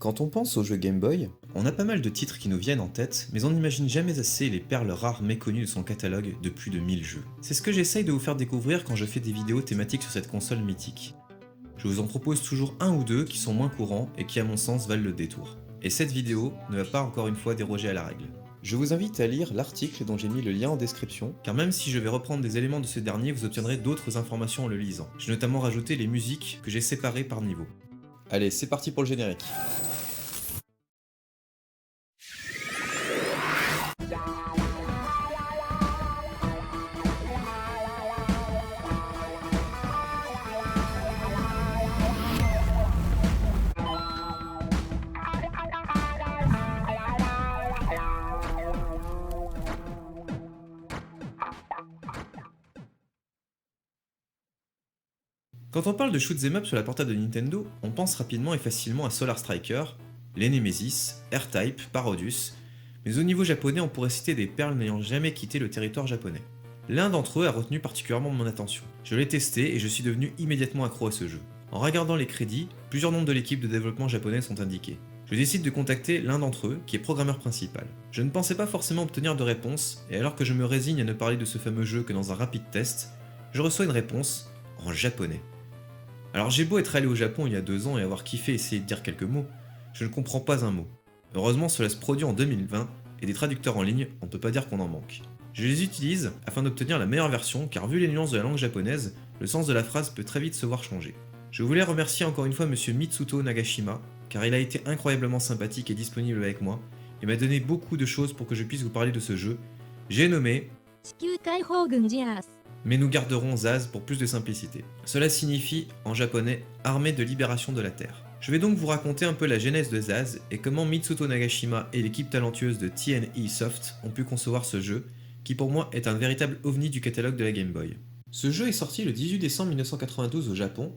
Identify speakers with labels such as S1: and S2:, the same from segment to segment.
S1: Quand on pense aux jeux Game Boy, on a pas mal de titres qui nous viennent en tête, mais on n'imagine jamais assez les perles rares méconnues de son catalogue de plus de 1000 jeux. C'est ce que j'essaye de vous faire découvrir quand je fais des vidéos thématiques sur cette console mythique. Je vous en propose toujours un ou deux qui sont moins courants et qui à mon sens valent le détour. Et cette vidéo ne va pas encore une fois déroger à la règle. Je vous invite à lire l'article dont j'ai mis le lien en description, car même si je vais reprendre des éléments de ce dernier, vous obtiendrez d'autres informations en le lisant. J'ai notamment rajouté les musiques que j'ai séparées par niveau. Allez, c'est parti pour le générique. Quand on parle de shoot'em up sur la portable de Nintendo, on pense rapidement et facilement à Solar Striker, les Nemesis, R-Type, Parodius, mais au niveau japonais on pourrait citer des perles n'ayant jamais quitté le territoire japonais. L'un d'entre eux a retenu particulièrement mon attention. Je l'ai testé et je suis devenu immédiatement accro à ce jeu. En regardant les crédits, plusieurs noms de l'équipe de développement japonaise sont indiqués. Je décide de contacter l'un d'entre eux, qui est programmeur principal. Je ne pensais pas forcément obtenir de réponse, et alors que je me résigne à ne parler de ce fameux jeu que dans un rapide test, je reçois une réponse en japonais. Alors j'ai beau être allé au Japon il y a 2 ans et avoir kiffé essayer de dire quelques mots, je ne comprends pas un mot. Heureusement cela se produit en 2020, et des traducteurs en ligne, on ne peut pas dire qu'on en manque. Je les utilise afin d'obtenir la meilleure version, car vu les nuances de la langue japonaise, le sens de la phrase peut très vite se voir changer. Je voulais remercier encore une fois monsieur Mitsuto Nagashima, car il a été incroyablement sympathique et disponible avec moi, et m'a donné beaucoup de choses pour que je puisse vous parler de ce jeu. J'ai nommé, mais nous garderons Zaz pour plus de simplicité. Cela signifie, en japonais, Armée de libération de la Terre. Je vais donc vous raconter un peu la genèse de Zaz et comment Mitsuto Nagashima et l'équipe talentueuse de TNE Soft ont pu concevoir ce jeu, qui pour moi est un véritable ovni du catalogue de la Game Boy. Ce jeu est sorti le 18 décembre 1992 au Japon,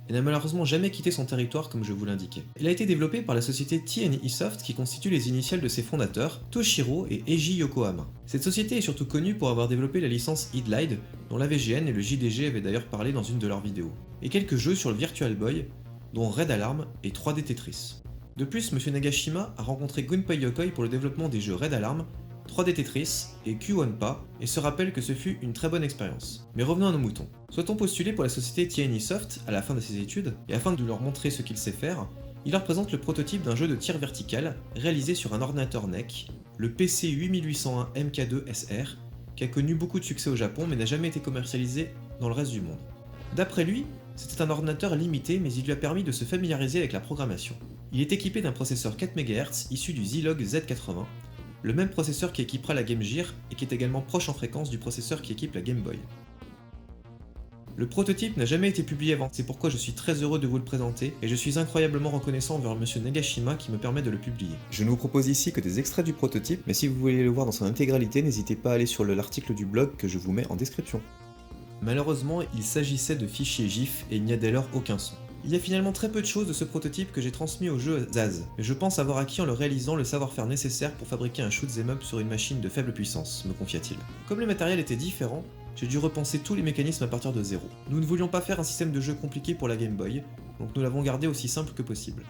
S1: et n'a malheureusement jamais quitté son territoire comme je vous l'indiquais. Il a été développé par la société TNE Soft qui constitue les initiales de ses fondateurs, Toshiro et Eiji Yokohama. Cette société est surtout connue pour avoir développé la licence Headlight, dont la VGN et le JDG avaient d'ailleurs parlé dans une de leurs vidéos, et quelques jeux sur le Virtual Boy, dont Red Alarm et 3D Tetris. De plus, M. Nagashima a rencontré Gunpei Yokoi pour le développement des jeux Red Alarm, 3D Tetris et Q-Onpa, et se rappelle que ce fut une très bonne expérience. Mais revenons à nos moutons. Soit-on postulé pour la société TNE Soft à la fin de ses études, et afin de leur montrer ce qu'il sait faire, il leur présente le prototype d'un jeu de tir vertical réalisé sur un ordinateur NEC, le PC 8801 MK2 SR, qui a connu beaucoup de succès au Japon mais n'a jamais été commercialisé dans le reste du monde. D'après lui, c'était un ordinateur limité mais il lui a permis de se familiariser avec la programmation. Il est équipé d'un processeur 4 MHz issu du Zilog Z80, le même processeur qui équipera la Game Gear et qui est également proche en fréquence du processeur qui équipe la Game Boy. Le prototype n'a jamais été publié avant, c'est pourquoi je suis très heureux de vous le présenter et je suis incroyablement reconnaissant envers monsieur Nagashima qui me permet de le publier. Je ne vous propose ici que des extraits du prototype, mais si vous voulez le voir dans son intégralité, n'hésitez pas à aller sur l'article du blog que je vous mets en description. Malheureusement, il s'agissait de fichiers GIF et il n'y a dès lors aucun son. Il y a finalement très peu de choses de ce prototype que j'ai transmis au jeu Zaz, mais je pense avoir acquis en le réalisant le savoir-faire nécessaire pour fabriquer un shoot'em up sur une machine de faible puissance, me confia-t-il. Comme le matériel était différent, j'ai dû repenser tous les mécanismes à partir de zéro. Nous ne voulions pas faire un système de jeu compliqué pour la Game Boy, donc nous l'avons gardé aussi simple que possible.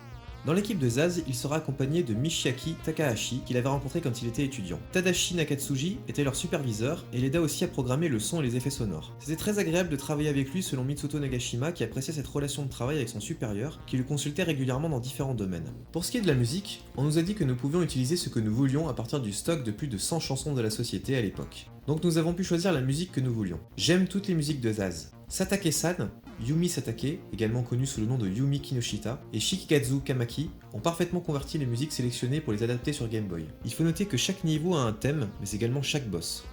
S1: Dans l'équipe de Zaz, il sera accompagné de Michiaki Takahashi, qu'il avait rencontré quand il était étudiant. Tadashi Nakatsuji était leur superviseur et l'aida aussi à programmer le son et les effets sonores. C'était très agréable de travailler avec lui selon Mitsuto Nagashima qui appréciait cette relation de travail avec son supérieur, qui le consultait régulièrement dans différents domaines. Pour ce qui est de la musique, on nous a dit que nous pouvions utiliser ce que nous voulions à partir du stock de plus de 100 chansons de la société à l'époque. Donc nous avons pu choisir la musique que nous voulions. J'aime toutes les musiques de Zaz. Satake-san, Yumi Satake, également connu sous le nom de Yumi Kinoshita, et Shikikazu Kamaki ont parfaitement converti les musiques sélectionnées pour les adapter sur Game Boy. Il faut noter que chaque niveau a un thème, mais également chaque boss.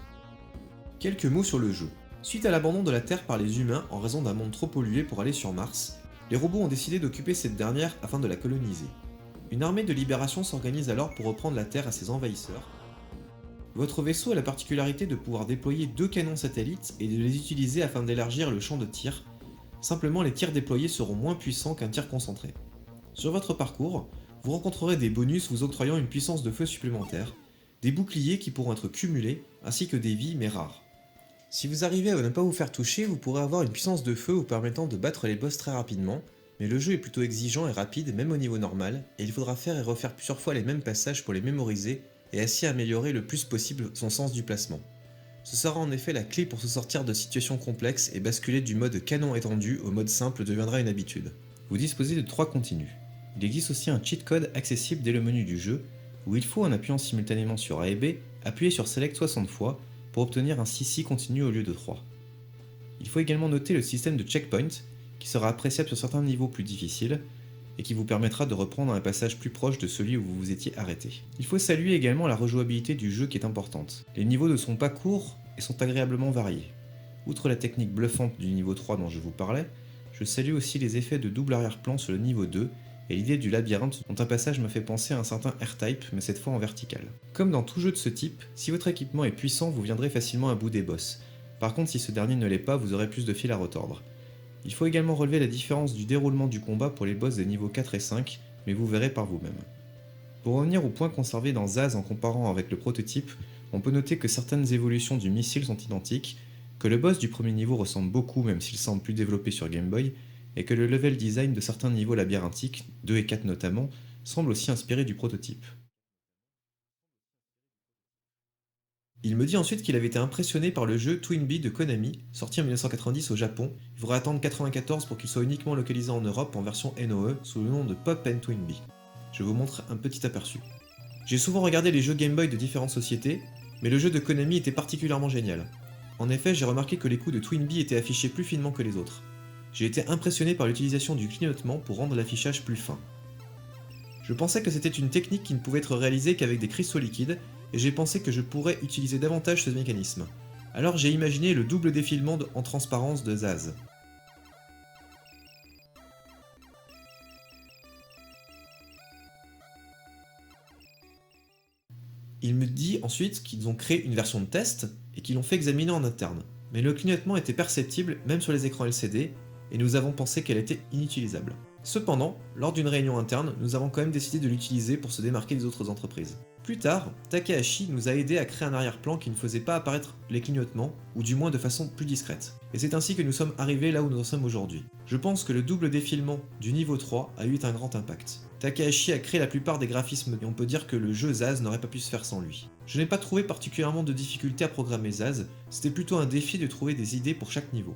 S1: Quelques mots sur le jeu. Suite à l'abandon de la Terre par les humains en raison d'un monde trop pollué pour aller sur Mars, les robots ont décidé d'occuper cette dernière afin de la coloniser. Une armée de libération s'organise alors pour reprendre la Terre à ses envahisseurs. Votre vaisseau a la particularité de pouvoir déployer 2 canons satellites et de les utiliser afin d'élargir le champ de tir. Simplement, les tirs déployés seront moins puissants qu'un tir concentré. Sur votre parcours, vous rencontrerez des bonus vous octroyant une puissance de feu supplémentaire, des boucliers qui pourront être cumulés, ainsi que des vies mais rares. Si vous arrivez à ne pas vous faire toucher, vous pourrez avoir une puissance de feu vous permettant de battre les boss très rapidement, Mais le jeu est plutôt exigeant et rapide même au niveau normal, et il faudra faire et refaire plusieurs fois les mêmes passages pour les mémoriser et ainsi améliorer le plus possible son sens du placement. Ce sera en effet la clé pour se sortir de situations complexes et basculer du mode canon étendu au mode simple deviendra une habitude. Vous disposez de 3 continues. Il existe aussi un cheat code accessible dès le menu du jeu, où il faut en appuyant simultanément sur A et B, appuyer sur Select 60 fois pour obtenir un CC continu au lieu de 3. Il faut également noter le système de checkpoint, qui sera appréciable sur certains niveaux plus difficiles, et qui vous permettra de reprendre un passage plus proche de celui où vous vous étiez arrêté. Il faut saluer également la rejouabilité du jeu qui est importante. Les niveaux ne sont pas courts et sont agréablement variés. Outre la technique bluffante du niveau 3 dont je vous parlais, je salue aussi les effets de double arrière-plan sur le niveau 2 et l'idée du labyrinthe dont un passage me fait penser à un certain R-Type mais cette fois en vertical. Comme dans tout jeu de ce type, si votre équipement est puissant, vous viendrez facilement à bout des boss. Par contre, si ce dernier ne l'est pas, vous aurez plus de fil à retordre. Il faut également relever la différence du déroulement du combat pour les boss des niveaux 4 et 5, mais vous verrez par vous-même. Pour revenir aux points conservés dans Zaz en comparant avec le prototype, on peut noter que certaines évolutions du missile sont identiques, que le boss du premier niveau ressemble beaucoup même s'il semble plus développé sur Game Boy, et que le level design de certains niveaux labyrinthiques, 2 et 4 notamment, semble aussi inspiré du prototype. Il me dit ensuite qu'il avait été impressionné par le jeu Twinbee de Konami, sorti en 1990 au Japon. Il faudra attendre 1994 pour qu'il soit uniquement localisé en Europe en version NOE sous le nom de Pop & Twinbee. Je vous montre un petit aperçu. J'ai souvent regardé les jeux Game Boy de différentes sociétés, mais le jeu de Konami était particulièrement génial. En effet, j'ai remarqué que les coups de Twinbee étaient affichés plus finement que les autres. J'ai été impressionné par l'utilisation du clignotement pour rendre l'affichage plus fin. Je pensais que c'était une technique qui ne pouvait être réalisée qu'avec des cristaux liquides, et j'ai pensé que je pourrais utiliser davantage ce mécanisme. Alors j'ai imaginé le double défilement en transparence de Zaz. Il me dit ensuite qu'ils ont créé une version de test et qu'ils l'ont fait examiner en interne. Mais le clignotement était perceptible même sur les écrans LCD, et nous avons pensé qu'elle était inutilisable. Cependant, lors d'une réunion interne, nous avons quand même décidé de l'utiliser pour se démarquer des autres entreprises. Plus tard, Takahashi nous a aidé à créer un arrière-plan qui ne faisait pas apparaître les clignotements, ou du moins de façon plus discrète. Et c'est ainsi que nous sommes arrivés là où nous en sommes aujourd'hui. Je pense que le double défilement du niveau 3 a eu un grand impact. Takahashi a créé la plupart des graphismes et on peut dire que le jeu Zaz n'aurait pas pu se faire sans lui. Je n'ai pas trouvé particulièrement de difficulté à programmer Zaz, c'était plutôt un défi de trouver des idées pour chaque niveau.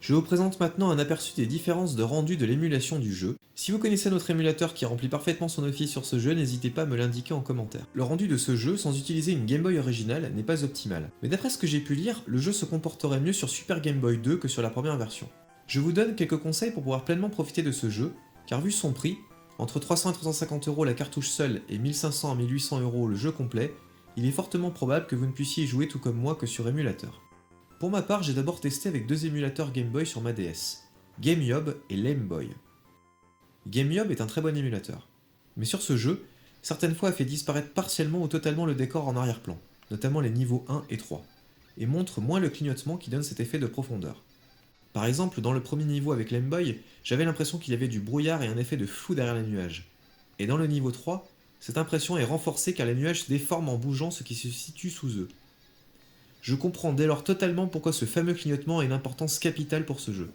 S1: Je vous présente maintenant un aperçu des différences de rendu de l'émulation du jeu. Si vous connaissez notre émulateur qui remplit parfaitement son office sur ce jeu, n'hésitez pas à me l'indiquer en commentaire. Le rendu de ce jeu, sans utiliser une Game Boy originale, n'est pas optimal. Mais d'après ce que j'ai pu lire, le jeu se comporterait mieux sur Super Game Boy 2 que sur la première version. Je vous donne quelques conseils pour pouvoir pleinement profiter de ce jeu, car vu son prix, entre 300 et 350 € la cartouche seule et 1500 à 1800 € le jeu complet, il est fortement probable que vous ne puissiez y jouer tout comme moi que sur émulateur. Pour ma part, j'ai d'abord testé avec 2 émulateurs Game Boy sur ma DS, GameYob et LameBoy. GameYob est un très bon émulateur, mais sur ce jeu, certaines fois a fait disparaître partiellement ou totalement le décor en arrière-plan, notamment les niveaux 1 et 3, et montre moins le clignotement qui donne cet effet de profondeur. Par exemple, dans le premier niveau avec LameBoy, j'avais l'impression qu'il y avait du brouillard et un effet de flou derrière les nuages. Et dans le niveau 3, cette impression est renforcée car les nuages se déforment en bougeant ce qui se situe sous eux. Je comprends dès lors totalement pourquoi ce fameux clignotement a une importance capitale pour ce jeu.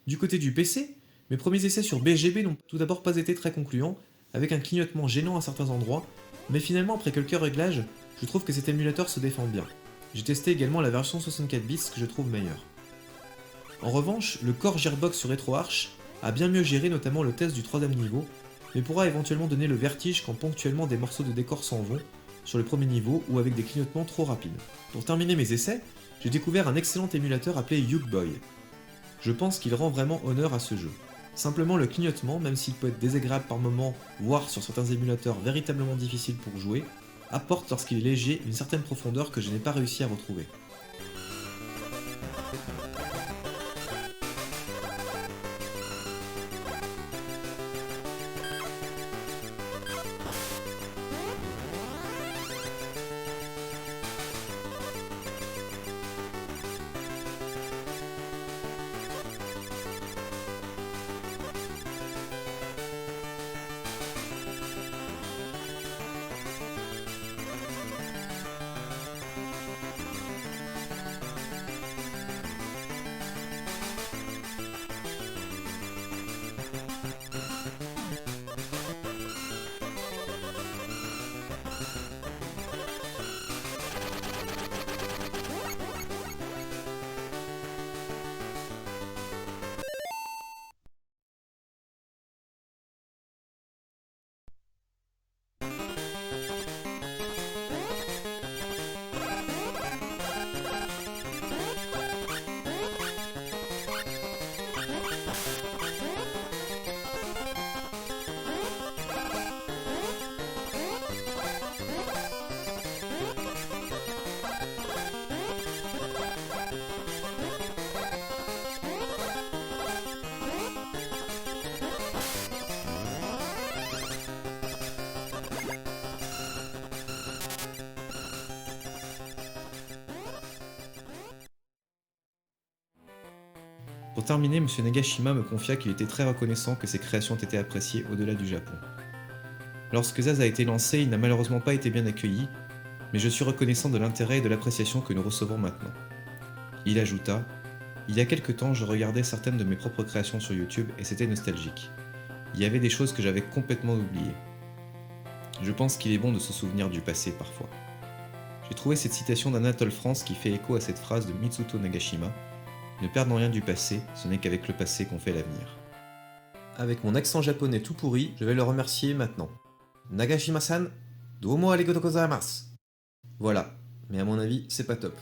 S1: Du côté du PC, mes premiers essais sur BGB n'ont tout d'abord pas été très concluants, avec un clignotement gênant à certains endroits, mais finalement après quelques réglages, je trouve que cet émulateur se défend bien. J'ai testé également la version 64 bits que je trouve meilleure. En revanche, le Core Gearbox sur RetroArch a bien mieux géré notamment le test du 3ème niveau, mais pourra éventuellement donner le vertige quand ponctuellement des morceaux de décor s'en vont, sur le premier niveau ou avec des clignotements trop rapides. Pour terminer mes essais, j'ai découvert un excellent émulateur appelé Yukeboy. Je pense qu'il rend vraiment honneur à ce jeu. Simplement le clignotement, même s'il peut être désagréable par moments, voire sur certains émulateurs véritablement difficiles pour jouer, apporte lorsqu'il est léger une certaine profondeur que je n'ai pas réussi à retrouver. Pour terminer, M. Nagashima me confia qu'il était très reconnaissant que ses créations aient été appréciées au-delà du Japon. Lorsque Zaz a été lancé, il n'a malheureusement pas été bien accueilli, mais je suis reconnaissant de l'intérêt et de l'appréciation que nous recevons maintenant. Il ajouta: il y a quelque temps, je regardais certaines de mes propres créations sur YouTube et c'était nostalgique. Il y avait des choses que j'avais complètement oubliées. Je pense qu'il est bon de se souvenir du passé parfois. J'ai trouvé cette citation d'Anatole France qui fait écho à cette phrase de Mitsuto Nagashima: ne perdons rien du passé, ce n'est qu'avec le passé qu'on fait l'avenir. Avec mon accent japonais tout pourri, je vais le remercier maintenant. Nagashima-san, domo arigatou gozaimasu. Voilà, mais à mon avis, c'est pas top.